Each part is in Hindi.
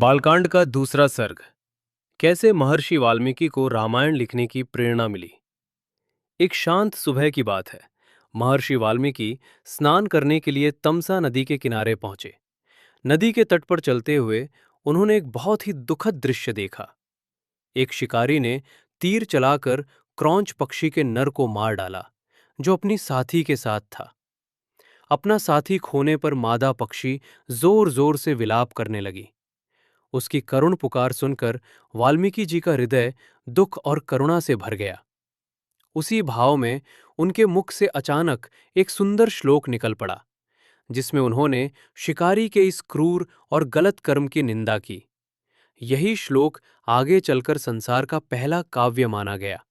बालकांड का दूसरा सर्ग। कैसे महर्षि वाल्मीकि को रामायण लिखने की प्रेरणा मिली। एक शांत सुबह की बात है। महर्षि वाल्मीकि स्नान करने के लिए तमसा नदी के किनारे पहुंचे। नदी के तट पर चलते हुए उन्होंने एक बहुत ही दुखद दृश्य देखा। एक शिकारी ने तीर चलाकर क्रौंच पक्षी के नर को मार डाला, जो अपनी साथी के साथ था। अपना साथी खोने पर मादा पक्षी जोर जोर से विलाप करने लगी। उसकी करुण पुकार सुनकर वाल्मीकि जी का हृदय दुख और करुणा से भर गया। उसी भाव में उनके मुख से अचानक एक सुंदर श्लोक निकल पड़ा, जिसमें उन्होंने शिकारी के इस क्रूर और गलत कर्म की निंदा की। यही श्लोक आगे चलकर संसार का पहला काव्य माना गया।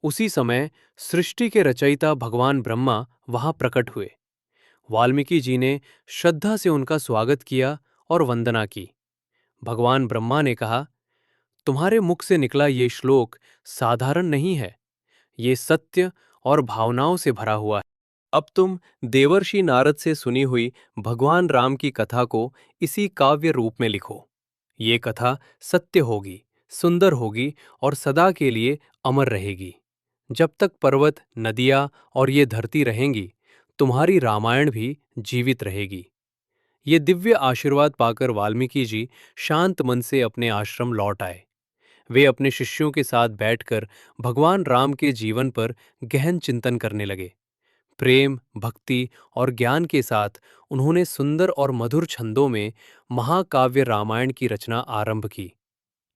उसी समय सृष्टि के रचयिता भगवान ब्रह्मा वहां प्रकट हुए। वाल्मीकि जी ने श्रद्धा से उनका स्वागत किया और वंदना की। भगवान ब्रह्मा ने कहा, तुम्हारे मुख से निकला ये श्लोक साधारण नहीं है, ये सत्य और भावनाओं से भरा हुआ है। अब तुम देवर्षि नारद से सुनी हुई भगवान राम की कथा को इसी काव्य रूप में लिखो। ये कथा सत्य होगी, सुंदर होगी और सदा के लिए अमर रहेगी। जब तक पर्वत, नदियाँ और ये धरती रहेंगी, तुम्हारी रामायण भी जीवित रहेगी। ये दिव्य आशीर्वाद पाकर वाल्मीकि जी शांत मन से अपने आश्रम लौट आए। वे अपने शिष्यों के साथ बैठकर भगवान राम के जीवन पर गहन चिंतन करने लगे। प्रेम, भक्ति और ज्ञान के साथ उन्होंने सुंदर और मधुर छंदों में महाकाव्य रामायण की रचना आरंभ की।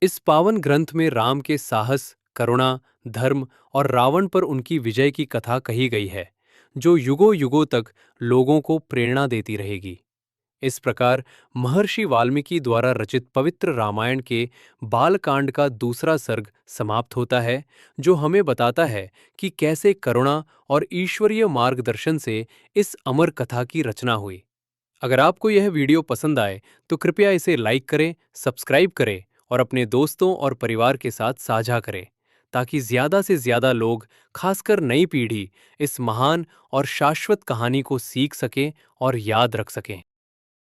इस पावन ग्रंथ में राम के साहस, करुणा, धर्म और रावण पर उनकी विजय की कथा कही गई है, जो युगों युगों तक लोगों को प्रेरणा देती रहेगी। इस प्रकार महर्षि वाल्मीकि द्वारा रचित पवित्र रामायण के बालकांड का दूसरा सर्ग समाप्त होता है, जो हमें बताता है कि कैसे करुणा और ईश्वरीय मार्गदर्शन से इस अमर कथा की रचना हुई। अगर आपको यह वीडियो पसंद आए तो कृपया इसे लाइक करें, सब्सक्राइब करें और अपने दोस्तों और परिवार के साथ साझा करें, ताकि ज़्यादा से ज़्यादा लोग, खासकर नई पीढ़ी, इस महान और शाश्वत कहानी को सीख सकें और याद रख सकें।